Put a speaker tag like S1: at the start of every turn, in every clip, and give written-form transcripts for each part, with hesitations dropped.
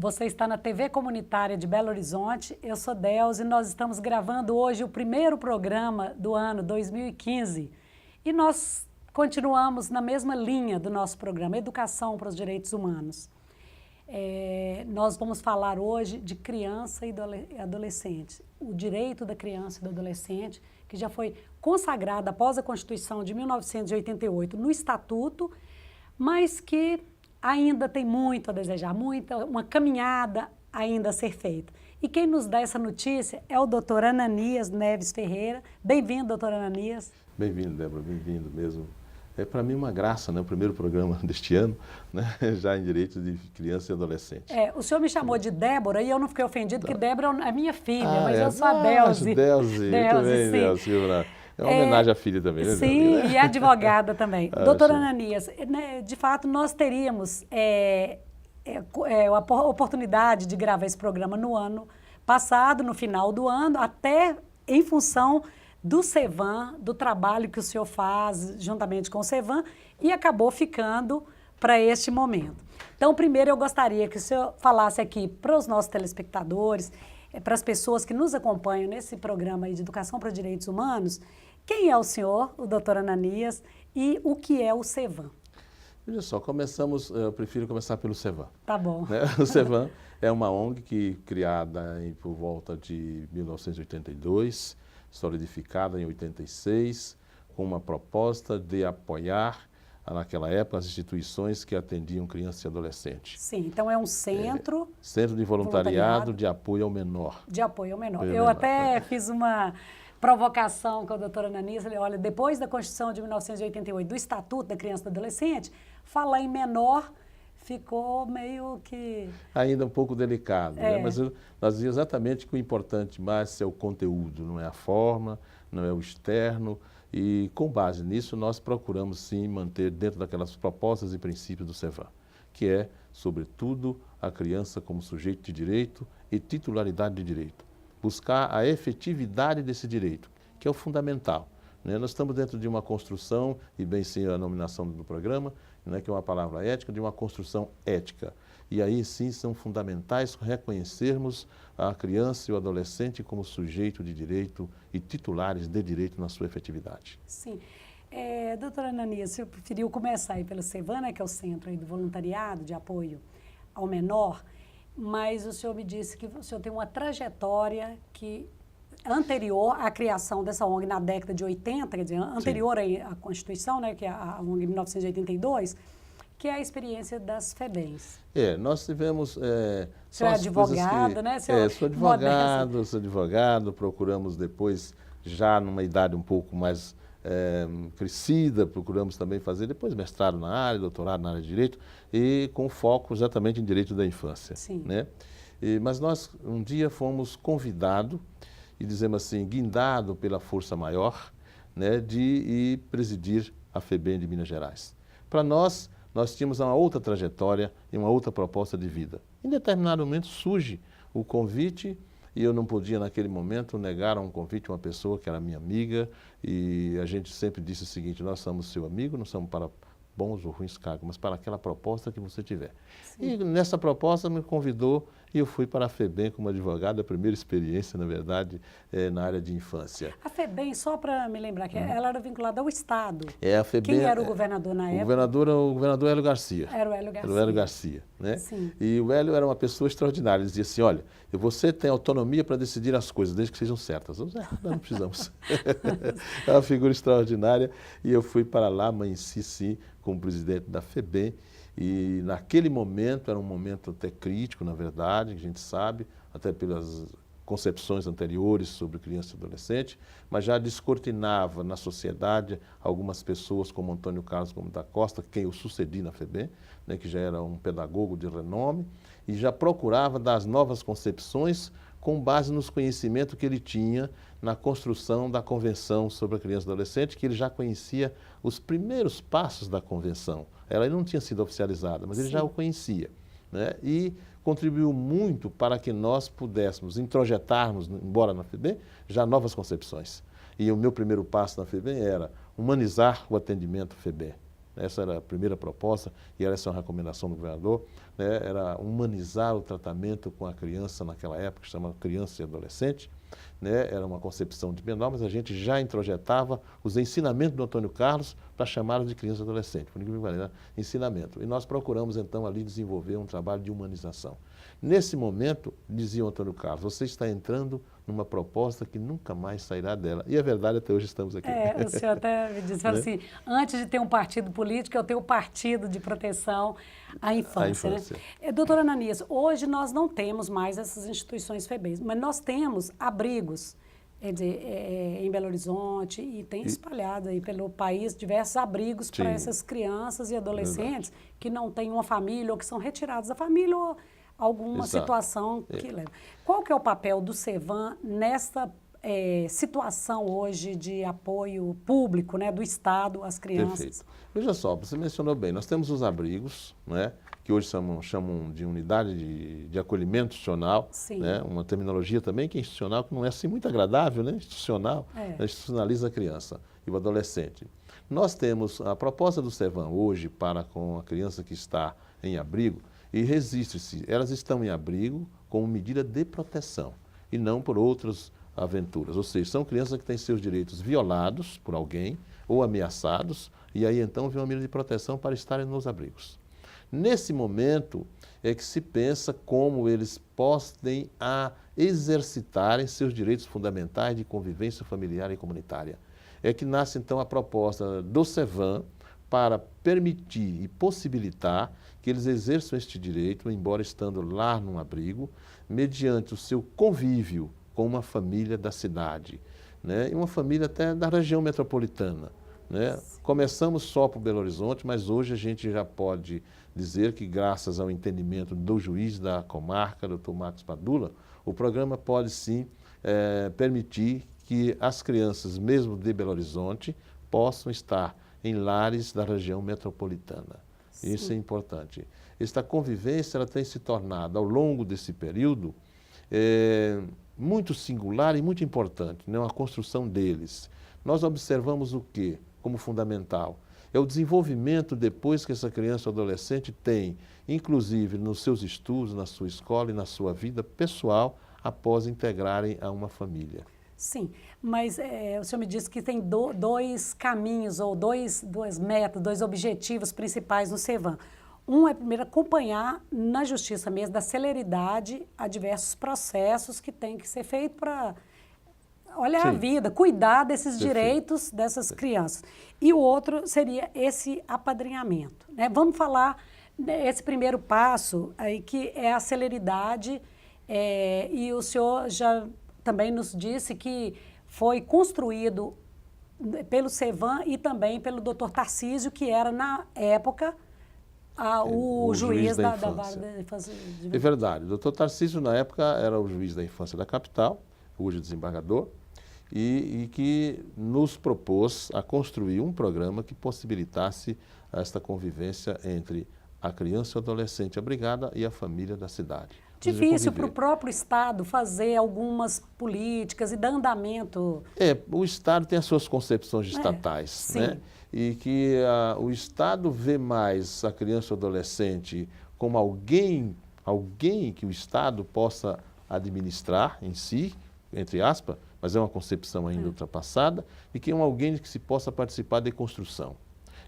S1: Você está na TV Comunitária de Belo Horizonte, eu sou Delze e nós estamos gravando hoje o primeiro programa do ano 2015 e nós continuamos na mesma linha do nosso programa, Educação para os Direitos Humanos. Nós vamos falar hoje de criança e adolescente, o direito da criança e do adolescente, que já foi consagrado após a Constituição de 1988 no Estatuto, mas que ainda tem muito a desejar, uma caminhada ainda a ser feita. E quem nos dá essa notícia é o doutor Ananias Neves Ferreira. Bem-vindo, doutor Ananias.
S2: Bem-vindo, Débora, bem-vindo mesmo. É para mim uma graça, né? O primeiro programa deste ano, né? Já em direitos de criança e adolescente.
S1: O senhor me chamou de Débora e eu não fiquei ofendido, porque Débora é minha filha, mas eu sou a
S2: Delze.
S1: Delze.
S2: Muito bem, Delze. É uma homenagem à filha também, né?
S1: Sim, e advogada também. Doutor Ananias, de fato, nós teríamos a oportunidade de gravar esse programa no ano passado, no final do ano, até em função do CEVAM, do trabalho que o senhor faz juntamente com o CEVAM, e acabou ficando para este momento. Então, primeiro eu gostaria que o senhor falasse aqui para os nossos telespectadores, para as pessoas que nos acompanham nesse programa aí de Educação para Direitos Humanos, quem é o senhor, o doutor Ananias, e o que é o CEVAM?
S2: Veja só, eu prefiro começar pelo CEVAM.
S1: Tá bom.
S2: Né? O CEVAM é uma ONG criada por volta de 1982, solidificada em 86, com uma proposta de apoiar, naquela época, as instituições que atendiam crianças e adolescentes.
S1: Sim, então é um centro...
S2: Centro de voluntariado de apoio ao menor.
S1: De apoio ao menor. Eu até fiz uma provocação com o doutor Ananias, ele olha, depois da Constituição de 1988, do Estatuto da Criança e do Adolescente, falar em menor ficou meio que...
S2: Ainda um pouco delicado, né? Mas nós dizíamos exatamente que o importante mais é o conteúdo, não é a forma, não é o externo, e com base nisso nós procuramos sim manter dentro daquelas propostas e princípios do CEVAM, que é, sobretudo, a criança como sujeito de direito e titularidade de direito. Buscar a efetividade desse direito, que é o fundamental. Né? Nós estamos dentro de uma construção, e bem sim a nominação do programa, né, que é uma palavra ética, de uma construção ética. E aí sim são fundamentais reconhecermos a criança e o adolescente como sujeito de direito e titulares de direito na sua efetividade.
S1: Sim. Doutora Ananias, eu preferiu começar aí pelo CEVAM, né, que é o Centro aí do Voluntariado de Apoio ao Menor, mas o senhor me disse que o senhor tem uma trajetória anterior à criação dessa ONG na década de 80, quer dizer, anterior à Constituição, né, que é a ONG de 1982, que é a experiência das FEBEMs.
S2: Nós tivemos...
S1: O senhor é advogado, né?
S2: Sou advogado, procuramos depois, já numa idade um pouco mais crescida, procuramos também fazer depois mestrado na área, doutorado na área de Direito, e com foco exatamente em Direito da Infância.
S1: Sim.
S2: Né? Mas nós um dia fomos convidados, e dizemos assim, guindado pela força maior, né, de ir presidir a FEBEM de Minas Gerais. Para nós tínhamos uma outra trajetória e uma outra proposta de vida. Em determinado momento surge o convite e eu não podia naquele momento negar um convite a uma pessoa que era minha amiga e a gente sempre disse o seguinte, nós somos seu amigo, não somos para bons ou ruins cargos, mas para aquela proposta que você tiver. Sim. E nessa proposta me convidou e eu fui para a FEBEM como advogado, a primeira experiência, na verdade, na área de infância.
S1: A FEBEM, só para me lembrar, que ela era vinculada ao Estado.
S2: A FEBEM,
S1: quem era o governador na época?
S2: O governador Hélio Garcia.
S1: Era o Hélio Garcia.
S2: Era o Hélio Garcia, né?
S1: Sim.
S2: E o Hélio era uma pessoa extraordinária. Ele dizia assim, olha, você tem autonomia para decidir as coisas, desde que sejam certas. Nós não precisamos. É uma figura extraordinária. E eu fui para lá, amanheci sim, como presidente da FEBEM. E naquele momento, era um momento até crítico, na verdade, que a gente sabe, até pelas concepções anteriores sobre criança e adolescente, mas já descortinava na sociedade algumas pessoas como Antônio Carlos Gomes da Costa, quem eu sucedi na FEBEM, né, que já era um pedagogo de renome, e já procurava das novas concepções com base nos conhecimentos que ele tinha na construção da Convenção sobre a Criança e Adolescente, que ele já conhecia os primeiros passos da Convenção. Ela não tinha sido oficializada, mas ele já o conhecia, né? E contribuiu muito para que nós pudéssemos introjetarmos, embora na FEBEM, já novas concepções. E o meu primeiro passo na FEBEM era humanizar o atendimento FEBEM. essa era a primeira proposta e essa é uma recomendação do governador, né, era humanizar o tratamento com a criança naquela época, chamada criança e adolescente, né, era uma concepção de menor, mas a gente já introjetava os ensinamentos do Antônio Carlos para chamá-los de criança e adolescente, por incrível que pareça, ensinamento. E nós procuramos então ali desenvolver um trabalho de humanização. Nesse momento, dizia o Antônio Carlos, você está entrando numa proposta que nunca mais sairá dela. E é verdade, até hoje estamos aqui.
S1: O senhor até me disse, falou
S2: Né?
S1: assim, antes de ter um partido político, eu tenho o partido de proteção à infância. Né? Doutora Ananias, hoje nós não temos mais essas instituições FEBEMs, mas nós temos abrigos em Belo Horizonte e tem espalhado aí pelo país diversos abrigos para essas crianças e adolescentes que não têm uma família ou que são retirados da família ou alguma situação que leva. Qual que é o papel do CEVAM nesta situação hoje de apoio público, né, do Estado às crianças?
S2: Perfeito. Veja só, você mencionou bem, nós temos os abrigos, né, que hoje chamam de unidade de acolhimento institucional, né, uma terminologia também que é institucional, que não é assim muito agradável, né, institucional, institucionaliza a criança e o adolescente. Nós temos a proposta do CEVAM hoje para com a criança que está em abrigo, e resiste-se, elas estão em abrigo como medida de proteção e não por outras aventuras. Ou seja, são crianças que têm seus direitos violados por alguém ou ameaçados e aí então vem uma medida de proteção para estarem nos abrigos. Nesse momento é que se pensa como eles podem exercitarem seus direitos fundamentais de convivência familiar e comunitária. É que nasce então a proposta do CEVAM para permitir e possibilitar que eles exerçam este direito, embora estando lá num abrigo, mediante o seu convívio com uma família da cidade, né? E uma família até da região metropolitana. Né? Começamos só por Belo Horizonte, mas hoje a gente já pode dizer que, graças ao entendimento do juiz da comarca, Dr. Marcos Padula, o programa pode sim permitir que as crianças, mesmo de Belo Horizonte, possam estar em lares da região metropolitana. Sim. Isso é importante. Esta convivência ela tem se tornado, ao longo desse período, muito singular e muito importante, né? A construção deles. Nós observamos o quê como fundamental? É o desenvolvimento depois que essa criança ou adolescente tem, inclusive nos seus estudos, na sua escola e na sua vida pessoal, após integrarem a uma família.
S1: Sim, mas o senhor me disse que tem dois caminhos ou dois métodos, dois objetivos principais no CEVAM. Um é, primeiro, acompanhar na justiça mesmo, da celeridade a diversos processos que tem que ser feito para olhar a vida, cuidar desses direitos dessas crianças. E o outro seria esse apadrinhamento. Né? Vamos falar esse primeiro passo, aí, que é a celeridade, e o senhor já também nos disse que foi construído pelo CEVAM e também pelo Dr. Tarcísio, que era, na época, o juiz da Vara da Infância.
S2: É verdade. O Dr. Tarcísio, na época, era o juiz da infância da capital, hoje desembargador, e que nos propôs a construir um programa que possibilitasse esta convivência entre a criança e o adolescente abrigada e a família da cidade.
S1: Difícil para o próprio Estado fazer algumas políticas e dar andamento.
S2: O Estado tem as suas concepções estatais, né? E que o Estado vê mais a criança ou adolescente como alguém que o Estado possa administrar em si, entre aspas, mas é uma concepção ainda ultrapassada, e que é alguém que se possa participar de construção.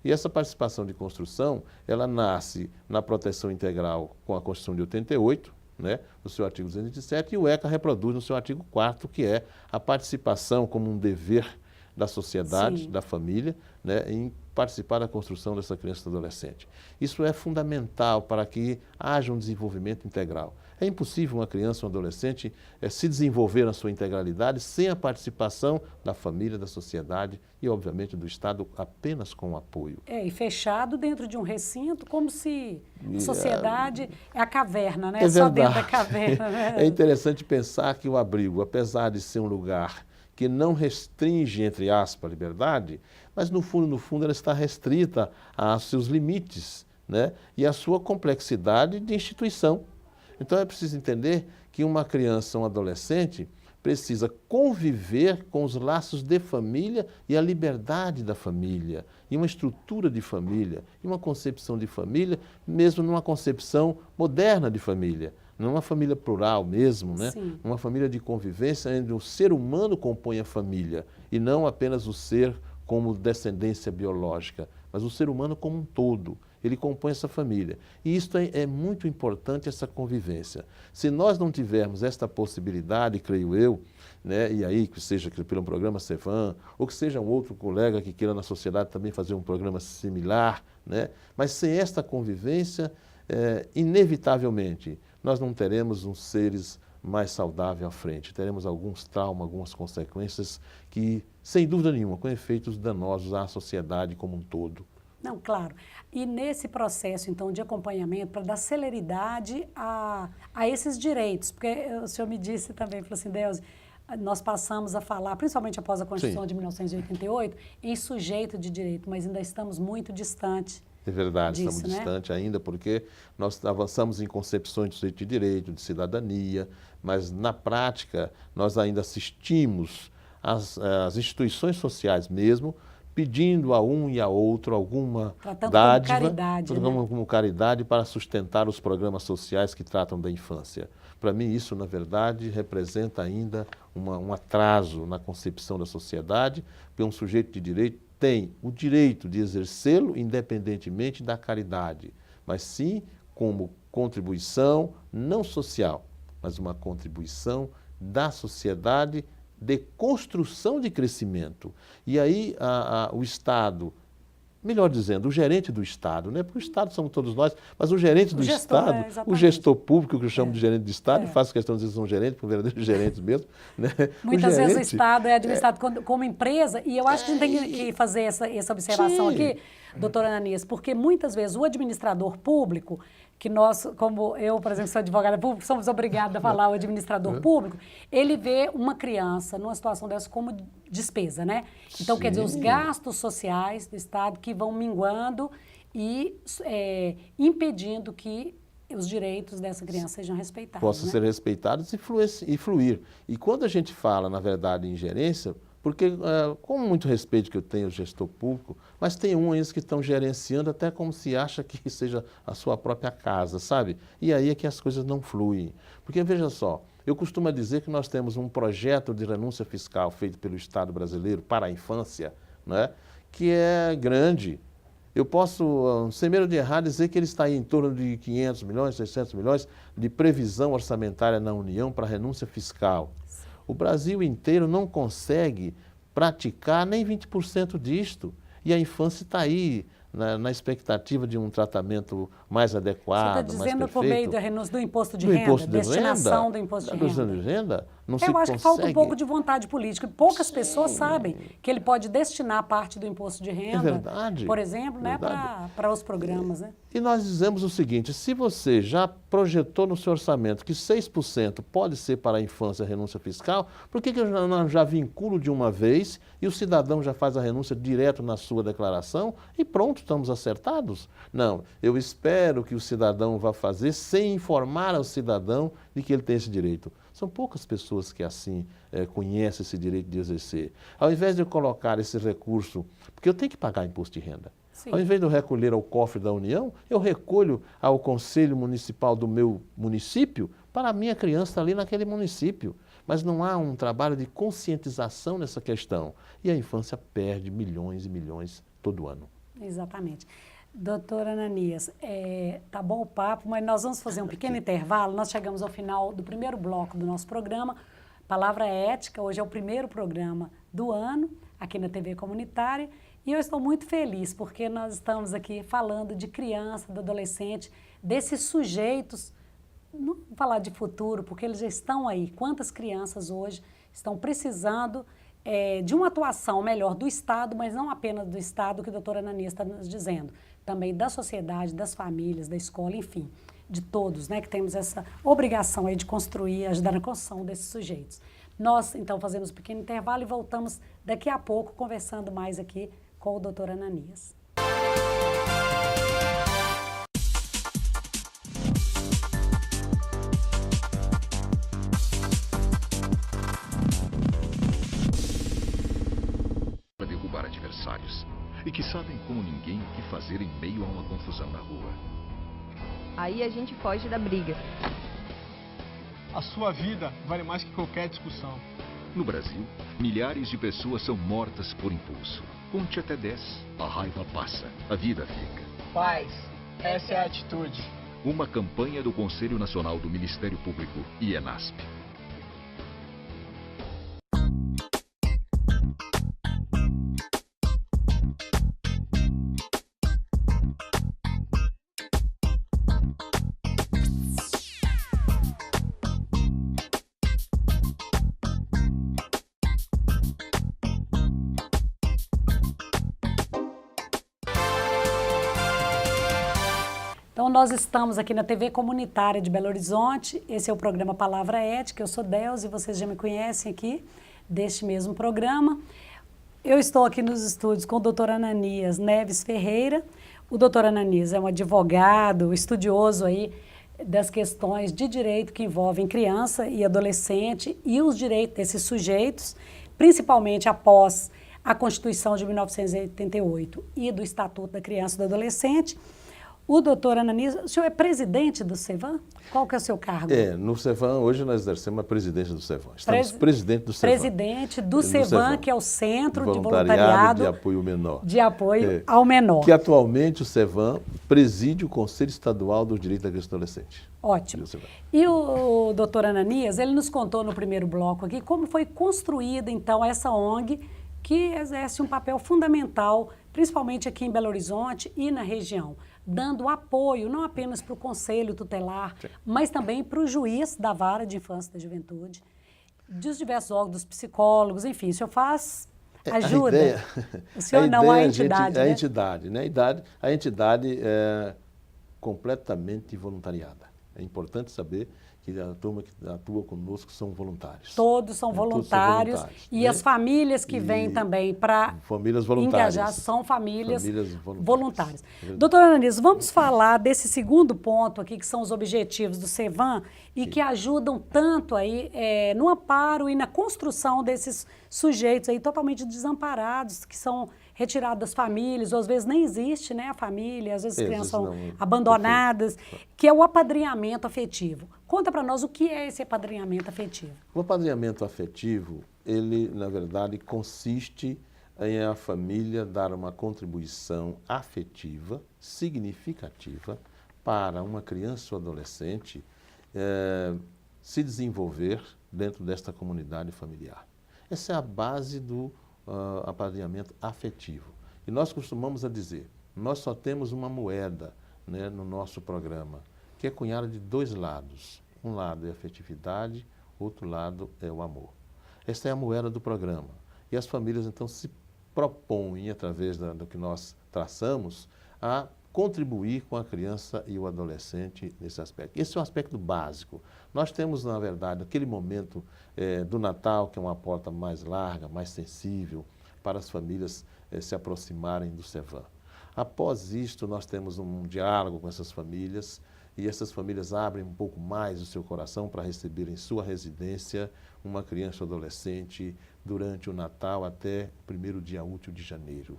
S2: E essa participação de construção, ela nasce na proteção integral com a Constituição de 88, né, no seu artigo 227, e o ECA reproduz no seu artigo 4º, que é a participação como um dever da sociedade, da família, né, em participar da construção dessa criança e adolescente. Isso é fundamental para que haja um desenvolvimento integral. É impossível uma criança ou um adolescente se desenvolver na sua integralidade sem a participação da família, da sociedade e, obviamente, do Estado apenas com o apoio.
S1: E fechado dentro de um recinto, como se a sociedade é a caverna, né?
S2: É
S1: só
S2: verdade.
S1: Dentro da caverna. Né?
S2: É interessante pensar que o abrigo, apesar de ser um lugar que não restringe, entre aspas, a liberdade, mas no fundo ela está restrita aos seus limites, né? E à sua complexidade de instituição. Então é preciso entender que uma criança, um adolescente, precisa conviver com os laços de família e a liberdade da família, e uma estrutura de família, e uma concepção de família, mesmo numa concepção moderna de família, numa família plural mesmo, né?
S1: Sim.
S2: Uma família de convivência onde o ser humano compõe a família, e não apenas o ser como descendência biológica, mas o ser humano como um todo. Ele compõe essa família. E isso é muito importante, essa convivência. Se nós não tivermos esta possibilidade, creio eu, né, e aí que seja pelo programa Cevan, ou que seja um outro colega que queira na sociedade também fazer um programa similar, né, mas sem esta convivência, inevitavelmente, nós não teremos uns seres mais saudáveis à frente. Teremos alguns traumas, algumas consequências que, sem dúvida nenhuma, com efeitos danosos à sociedade como um todo.
S1: Não, claro. E nesse processo, então, de acompanhamento, para dar celeridade a esses direitos, porque o senhor me disse também, falou assim, Delzi, nós passamos a falar, principalmente após a Constituição de 1988, em sujeito de direito, mas ainda estamos muito distantes.
S2: É verdade,
S1: disso,
S2: estamos
S1: né?
S2: distantes ainda porque nós avançamos em concepções de sujeito de direito, de cidadania, mas na prática nós ainda assistimos as instituições sociais mesmo, pedindo a um e a outro alguma dádiva,
S1: como caridade, né?
S2: como caridade para sustentar os programas sociais que tratam da infância. Para mim isso, na verdade, representa ainda um atraso na concepção da sociedade, porque um sujeito de direito tem o direito de exercê-lo independentemente da caridade, mas sim como contribuição não social, mas uma contribuição da sociedade de construção de crescimento. E aí o Estado, melhor dizendo, o gerente do Estado, né? Porque o Estado somos todos nós, mas o gerente do Estado, o gestor público, que eu chamo de gerente de Estado, e faço questão de dizer que são gerentes, porque verdadeiros gerentes mesmo. Né?
S1: Muitas vezes o Estado é administrado como empresa, e eu acho que a gente tem que fazer essa observação aqui, doutora Ananias, porque muitas vezes o administrador público, que nós, como eu, por exemplo, sou advogada pública, somos obrigados a falar o administrador público, ele vê uma criança numa situação dessa como despesa, né? Então, quer dizer, os gastos sociais do Estado que vão minguando e impedindo que os direitos dessa criança sejam respeitados.
S2: Possam ser respeitados e fluir. E quando a gente fala, na verdade, em gerência, porque, com muito respeito que eu tenho ao gestor público, mas tem uns que estão gerenciando até como se acha que seja a sua própria casa, sabe? E aí é que as coisas não fluem. Porque, veja só, eu costumo dizer que nós temos um projeto de renúncia fiscal feito pelo Estado brasileiro para a infância, né, que é grande. Eu posso, sem medo de errar, dizer que ele está em torno de 500 milhões, 600 milhões de previsão orçamentária na União para renúncia fiscal. O Brasil inteiro não consegue praticar nem 20% disto. E a infância está aí, na expectativa de um tratamento mais adequado, mais perfeito.
S1: Você está dizendo por meio da renúncia do imposto de renda, destinação do imposto de renda?
S2: Não se consegue.
S1: Eu acho que falta um pouco de vontade política. Poucas pessoas sabem que ele pode destinar parte do imposto de renda, por exemplo, né, para os programas. Né?
S2: E nós dizemos o seguinte, se você já projetou no seu orçamento que 6% pode ser para a infância a renúncia fiscal, por que eu não já vinculo de uma vez e o cidadão já faz a renúncia direto na sua declaração e pronto, estamos acertados? Não, eu espero que o cidadão vá fazer sem informar ao cidadão de que ele tem esse direito. São poucas pessoas que assim conhecem esse direito de exercer. Ao invés de eu colocar esse recurso, porque eu tenho que pagar imposto de renda. Sim. Ao invés de eu recolher ao cofre da União, eu recolho ao Conselho Municipal do meu município para a minha criança ali naquele município. Mas não há um trabalho de conscientização nessa questão. E a infância perde milhões e milhões todo ano.
S1: Exatamente. Doutora Ananias, tá bom o papo, mas nós vamos fazer um pequeno intervalo. Nós chegamos ao final do primeiro bloco do nosso programa, Palavra Ética. Hoje é o primeiro programa do ano, aqui na TV Comunitária. E eu estou muito feliz, porque nós estamos aqui falando de criança, do adolescente, desses sujeitos, não vou falar de futuro, porque eles já estão aí. Quantas crianças hoje estão precisando de uma atuação melhor do Estado, mas não apenas do Estado, que a doutora Ananias está nos dizendo, também da sociedade, das famílias, da escola, enfim, de todos, né, que temos essa obrigação aí de construir, ajudar na construção desses sujeitos. Nós, então, fazemos um pequeno intervalo e voltamos daqui a pouco conversando mais aqui com o doutor Ananias.
S3: e que sabem como ninguém o que fazer em meio a uma confusão na rua.
S4: Aí a gente foge da briga.
S5: A sua vida vale mais que qualquer discussão.
S3: No Brasil, milhares de pessoas são mortas por impulso. Conte até 10. A raiva passa, a vida fica.
S5: Paz, essa é a atitude.
S3: Uma campanha do Conselho Nacional do Ministério Público e ENASP.
S1: Então, nós estamos aqui na TV Comunitária de Belo Horizonte. Esse é o programa Palavra Ética. Eu sou Delze e vocês já me conhecem aqui deste mesmo programa. Eu estou aqui nos estúdios com o doutor Ananias Neves Ferreira. O doutor Ananias é um advogado, estudioso aí das questões de direito que envolvem criança e adolescente e os direitos desses sujeitos, principalmente após a Constituição de 1988 e do Estatuto da Criança e do Adolescente. O doutor Ananias, o senhor é presidente do CEVAM? Qual que é o seu cargo?
S2: No CEVAM, hoje nós exercemos a presidência do CEVAM. Estamos presidente do CEVAM.
S1: Presidente do CEVAM, que é o Centro de
S2: Voluntariado
S1: Voluntariado
S2: de Apoio ao Menor.
S1: de Apoio ao Menor.
S2: Que atualmente o CEVAM preside o Conselho Estadual do Direito da Criança e do Adolescente.
S1: Ótimo. E o doutor Ananias, ele nos contou no primeiro bloco aqui como foi construída, então, essa ONG que exerce um papel fundamental, principalmente aqui em Belo Horizonte e na região, dando apoio não apenas para o Conselho Tutelar, mas também para o juiz da Vara de Infância e da Juventude, dos diversos órgãos, dos psicólogos, enfim, o senhor faz ajuda. O senhor não, a entidade,
S2: a
S1: né?
S2: entidade, né? A entidade é completamente voluntariada. É importante saber que a turma que atua conosco são voluntários.
S1: Todos são voluntários, e
S2: né?
S1: as famílias que vêm também para engajar são famílias voluntárias. Doutora Ananias, vamos falar desse segundo ponto aqui, que são os objetivos do CEVAM e que ajudam tanto aí no amparo e na construção desses sujeitos aí totalmente desamparados, que são retirados das famílias, ou às vezes nem existe, né, a família, às vezes as crianças são abandonadas, que é o apadrinhamento afetivo. Conta para nós o que é esse apadrinhamento afetivo.
S2: O apadrinhamento afetivo, ele, na verdade, consiste em a família dar uma contribuição afetiva, significativa, para uma criança ou adolescente se desenvolver dentro desta comunidade familiar. Essa é a base do apadrinhamento afetivo. E nós costumamos a dizer, nós só temos uma moeda, né, no nosso programa, que é cunhada de dois lados. Um lado é a afetividade, outro lado é o amor. Esta é a moeda do programa. E as famílias, então, se propõem, através do que nós traçamos, a contribuir com a criança e o adolescente nesse aspecto. Esse é um aspecto básico. Nós temos, na verdade, aquele momento do Natal, que é uma porta mais larga, mais sensível, para as famílias se aproximarem do CEVAM. Após isto, nós temos um diálogo com essas famílias, e essas famílias abrem um pouco mais o seu coração para receber em sua residência uma criança ou adolescente durante o Natal até o primeiro dia útil de janeiro.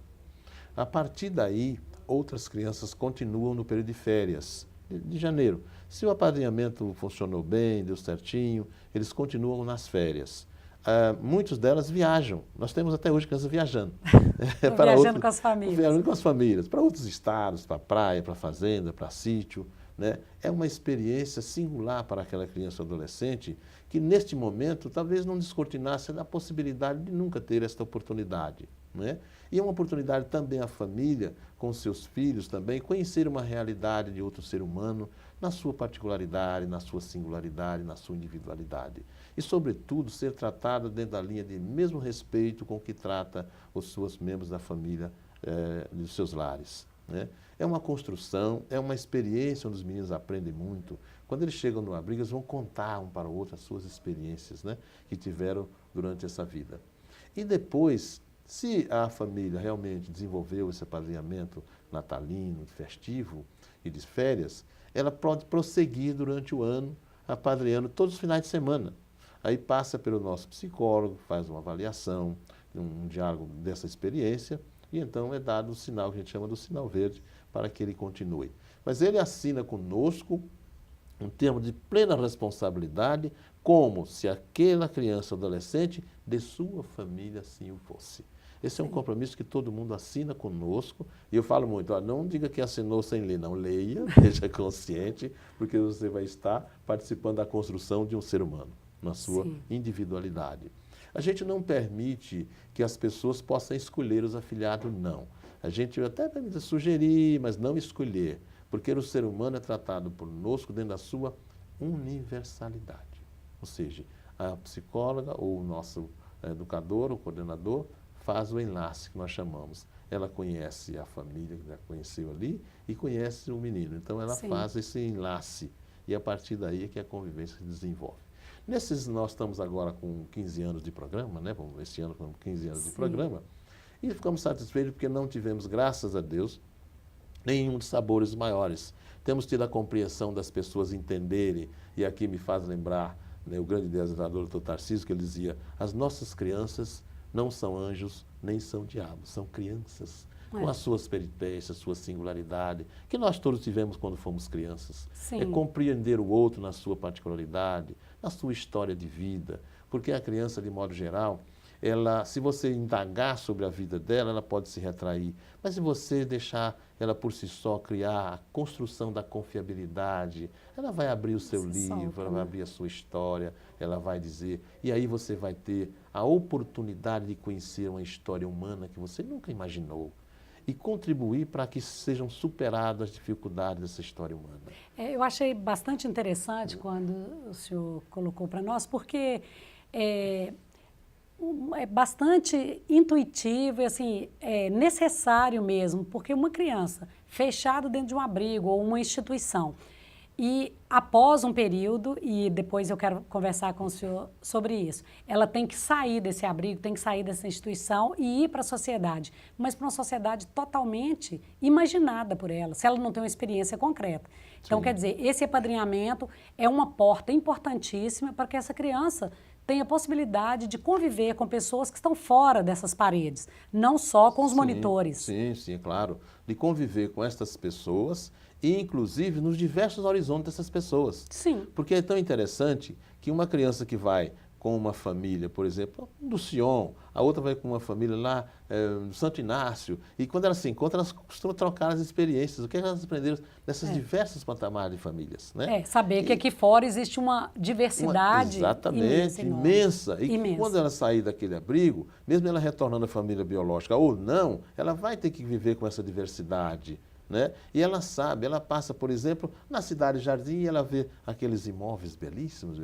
S2: A partir daí, outras crianças continuam no período de férias, de janeiro. Se o apadrinhamento funcionou bem, deu certinho, eles continuam nas férias. Muitas delas viajam. Nós temos até hoje crianças viajando.
S1: Viajando com as famílias.
S2: Viajando com as famílias, para outros estados, para a praia, para a fazenda, para sítio. Né? É uma experiência singular para aquela criança ou adolescente que, neste momento, talvez não descortinasse da possibilidade de nunca ter esta oportunidade. Né? E é uma oportunidade também a família, com seus filhos também, conhecer uma realidade de outro ser humano, na sua particularidade, na sua singularidade, na sua individualidade. E, sobretudo, ser tratada dentro da linha de mesmo respeito com que trata os seus membros da família, dos seus lares. Né? É uma construção, é uma experiência onde os meninos aprendem muito. Quando eles chegam no abrigo, eles vão contar um para o outro as suas experiências, né, que tiveram durante essa vida. E depois, se a família realmente desenvolveu esse apadrinhamento natalino, festivo e de férias, ela pode prosseguir durante o ano apadrinhando todos os finais de semana. Aí passa pelo nosso psicólogo, faz uma avaliação, um diálogo dessa experiência, E então é dado o sinal que a gente chama do sinal verde para que ele continue. Mas ele assina conosco um termo de plena responsabilidade, como se aquela criança ou adolescente de sua família assim o fosse. Esse é um compromisso que todo mundo assina conosco. E eu falo muito, ó, não diga que assinou sem ler, não. Leia, seja consciente, porque você vai estar participando da construção de um ser humano, na sua individualidade. A gente não permite que as pessoas possam escolher os afiliados, não. A gente até permite sugerir, mas não escolher, porque o ser humano é tratado conosco dentro da sua universalidade. Ou seja, a psicóloga ou o nosso educador, o coordenador, faz o enlace que nós chamamos. Ela conhece a família que já conheceu ali e conhece o menino. Então, ela faz esse enlace e a partir daí é que a convivência se desenvolve. Nós estamos agora com 15 anos de programa, né? Este ano com 15 anos de programa, e ficamos satisfeitos porque não tivemos, graças a Deus, nenhum dos sabores maiores. Temos tido a compreensão das pessoas entenderem, e aqui me faz lembrar, né, o grande idealizador Dr. Tarcísio, que ele dizia, as nossas crianças não são anjos, nem são diabos, são crianças, com as suas peripécias, sua singularidade, que nós todos tivemos quando fomos crianças. É compreender o outro na sua particularidade, na sua história de vida, porque a criança, de modo geral, ela, se você indagar sobre a vida dela, ela pode se retrair, mas se você deixar ela por si só criar a construção da confiabilidade, ela vai abrir o seu livro, ela vai abrir a sua história, ela vai dizer, e aí você vai ter a oportunidade de conhecer uma história humana que você nunca imaginou e contribuir para que sejam superadas as dificuldades dessa história humana.
S1: Eu achei bastante interessante quando o senhor colocou para nós, porque é bastante intuitivo e assim, é necessário mesmo, porque uma criança fechada dentro de um abrigo ou uma instituição e após um período, e depois eu quero conversar com o senhor sobre isso, ela tem que sair desse abrigo, tem que sair dessa instituição e ir para a sociedade, mas para uma sociedade totalmente imaginada por ela, se ela não tem uma experiência concreta. Então, quer dizer, esse apadrinhamento é uma porta importantíssima para que essa criança tenha a possibilidade de conviver com pessoas que estão fora dessas paredes, não só com os monitores.
S2: Sim, claro. De conviver com essas pessoas e, inclusive, nos diversos horizontes dessas pessoas.
S1: Sim.
S2: Porque é tão interessante que uma criança que vai com uma família, por exemplo, do Sion, a outra vai com uma família lá do Santo Inácio, e quando elas se encontram, elas costumam trocar as experiências, o que elas aprenderam nessas diversas patamares de famílias. Né?
S1: Saber que aqui fora existe uma diversidade
S2: imensa. E que quando ela sair daquele abrigo, mesmo ela retornando à família biológica ou não, ela vai ter que viver com essa diversidade. Né? E ela sabe, ela passa, por exemplo, na Cidade Jardim e ela vê aqueles imóveis belíssimos,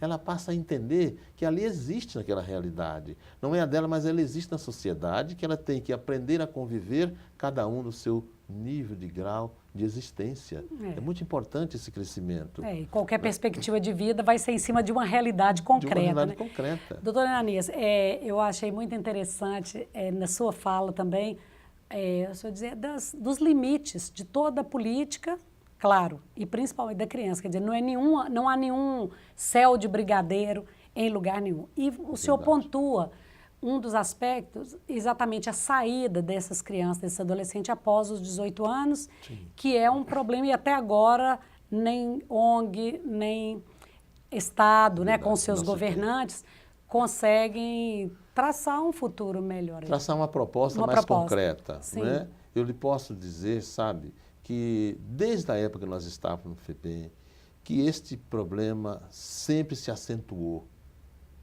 S2: ela passa a entender que ali existe naquela realidade. Não é a dela, mas ela existe na sociedade, que ela tem que aprender a conviver, cada um no seu nível de grau de existência. É muito importante esse crescimento.
S1: E qualquer perspectiva de vida vai ser em cima de uma realidade concreta. De uma realidade
S2: concreta.
S1: Doutora Ananias, eu achei muito interessante na sua fala também, o senhor dizer dos limites de toda a política, claro, e principalmente da criança. Quer dizer, não há nenhum céu de brigadeiro em lugar nenhum. E o senhor pontua um dos aspectos, exatamente a saída dessas crianças, desses adolescentes após os 18 anos, que é um problema e até agora nem ONG, nem Estado, né, com seus governantes, conseguem traçar um futuro melhor.
S2: Traçar uma proposta mais concreta. Né? Eu lhe posso dizer, sabe, que desde a época que nós estávamos no FEBEM, que este problema sempre se acentuou.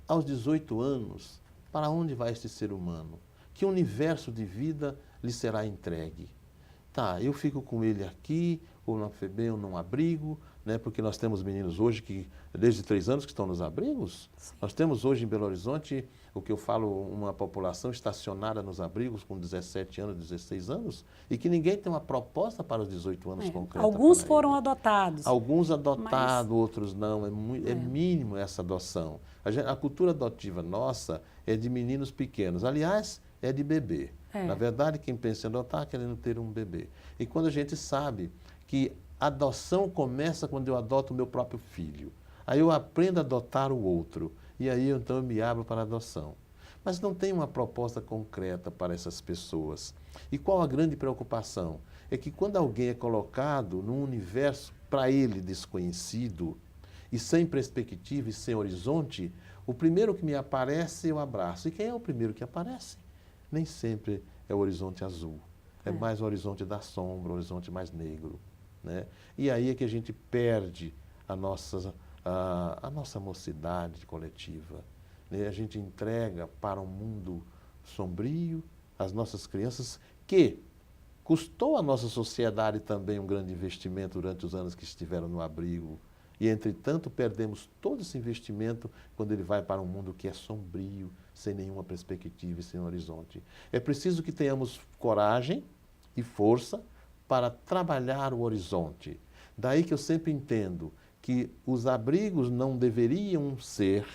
S2: Aos 18 anos, para onde vai este ser humano? Que universo de vida lhe será entregue? Tá, eu fico com ele aqui, ou no FEBEM, ou num abrigo, né? Porque nós temos meninos hoje que, desde 3 anos, que estão nos abrigos. Nós temos hoje em Belo Horizonte, o que eu falo, uma população estacionada nos abrigos com 17 anos, 16 anos, e que ninguém tem uma proposta para os 18 anos concreta.
S1: Alguns foram adotados.
S2: Alguns adotados, outros não. É mínimo essa adoção. A cultura adotiva nossa é de meninos pequenos. Aliás, é de bebê. Na verdade, quem pensa em adotar, querendo ter um bebê. E quando a gente sabe que a adoção começa quando eu adoto o meu próprio filho. Aí eu aprendo a adotar o outro. E aí, então, eu me abro para a adoção. mas não tem uma proposta concreta para essas pessoas. E qual a grande preocupação? É que quando alguém é colocado num universo para ele desconhecido e sem perspectiva e sem horizonte, o primeiro que me aparece eu abraço. E quem é o primeiro que aparece? Nem sempre é o horizonte azul. É mais o horizonte da sombra, o horizonte mais negro, né? E aí é que a gente perde a nossa mocidade coletiva, né? A gente entrega para um mundo sombrio as nossas crianças, que custou à nossa sociedade também um grande investimento durante os anos que estiveram no abrigo. E, entretanto, perdemos todo esse investimento quando ele vai para um mundo que é sombrio, sem nenhuma perspectiva e sem horizonte. É preciso que tenhamos coragem e força para trabalhar o horizonte. Daí que eu sempre entendo que os abrigos não deveriam ser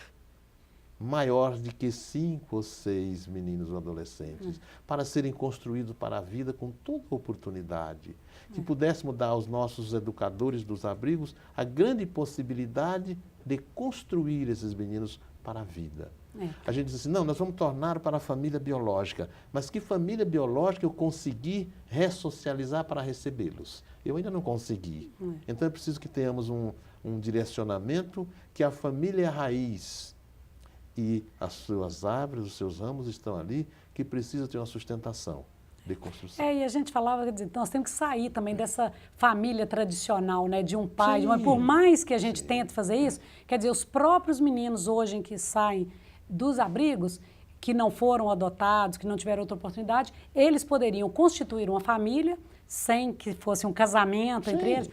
S2: maior de que 5 ou 6 meninos ou adolescentes, para serem construídos para a vida com toda oportunidade. Que pudéssemos dar aos nossos educadores dos abrigos a grande possibilidade de construir esses meninos para a vida. A gente diz assim, não, nós vamos tornar para a família biológica, mas que família biológica eu consegui ressocializar para recebê-los? Eu ainda não consegui. Então é preciso que tenhamos um direcionamento, que a família é a raiz, e as suas árvores, os seus ramos estão ali, que precisa ter uma sustentação de construção.
S1: E a gente falava, quer dizer, nós temos que sair também dessa família tradicional, né, de um pai, de uma, por mais que a gente tente fazer isso, quer dizer, os próprios meninos hoje que saem dos abrigos, que não foram adotados, que não tiveram outra oportunidade, eles poderiam constituir uma família sem que fosse um casamento entre eles,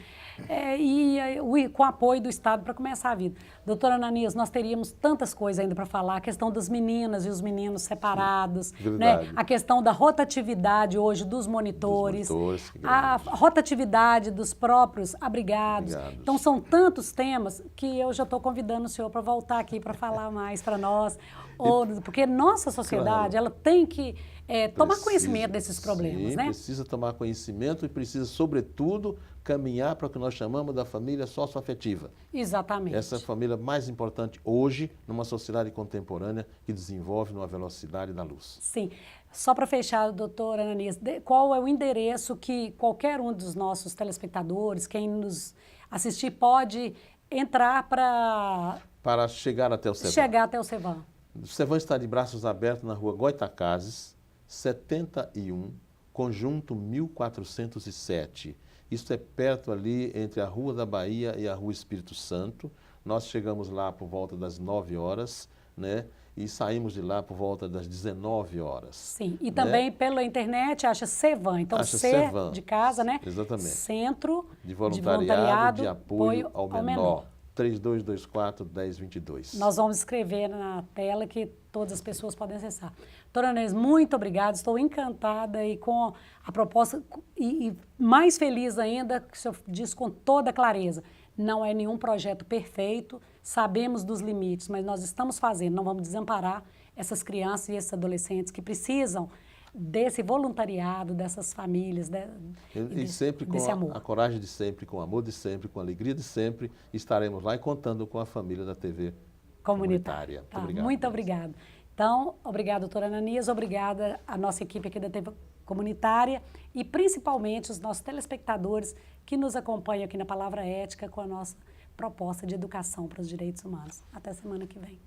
S1: com o apoio do Estado para começar a vida. Doutora Ananias, nós teríamos tantas coisas ainda para falar, a questão das meninas e os meninos separados, né? A questão da rotatividade hoje dos monitores, a rotatividade dos próprios abrigados. Então, são tantos temas que eu já estou convidando o senhor para voltar aqui para falar mais para nós, porque nossa sociedade, ela tem que tomar conhecimento desses problemas, né?
S2: Precisa tomar conhecimento e precisa, sobretudo, caminhar para o que nós chamamos da família socioafetiva.
S1: Exatamente.
S2: Essa é a família mais importante hoje numa sociedade contemporânea que desenvolve numa velocidade da luz.
S1: Sim. Só para fechar, doutora Ananias, qual é o endereço que qualquer um dos nossos telespectadores, quem nos assistir, pode entrar para
S2: chegar até o Cevan?
S1: Chegar até o Cevan.
S2: O Cevan está de braços abertos na rua Goitacazes, 71, conjunto 1407. Isso é perto ali entre a Rua da Bahia e a Rua Espírito Santo. Nós chegamos lá por volta das 9 horas, né? E saímos de lá por volta das 19 horas.
S1: Sim, e também pela internet acha Cevan. Então, Cevan, de casa, né?
S2: Exatamente.
S1: Centro
S2: de voluntariado de apoio ao menor. 3224-1022.
S1: Nós vamos escrever na tela que todas as pessoas podem acessar. Doutora Ananias, muito obrigada, estou encantada e com a proposta, e mais feliz ainda, que o senhor diz com toda clareza, não é nenhum projeto perfeito, sabemos dos limites, mas nós estamos fazendo, não vamos desamparar essas crianças e esses adolescentes que precisam desse voluntariado, dessas famílias,
S2: e sempre com a coragem de sempre, com o amor de sempre, com a alegria de sempre, estaremos lá e contando com a família da TV Comunitária.
S1: Tá, muito obrigada. Então, obrigada, doutora Ananias, obrigada à nossa equipe aqui da TV Comunitária e principalmente os nossos telespectadores que nos acompanham aqui na Palavra Ética com a nossa proposta de educação para os direitos humanos. Até semana que vem.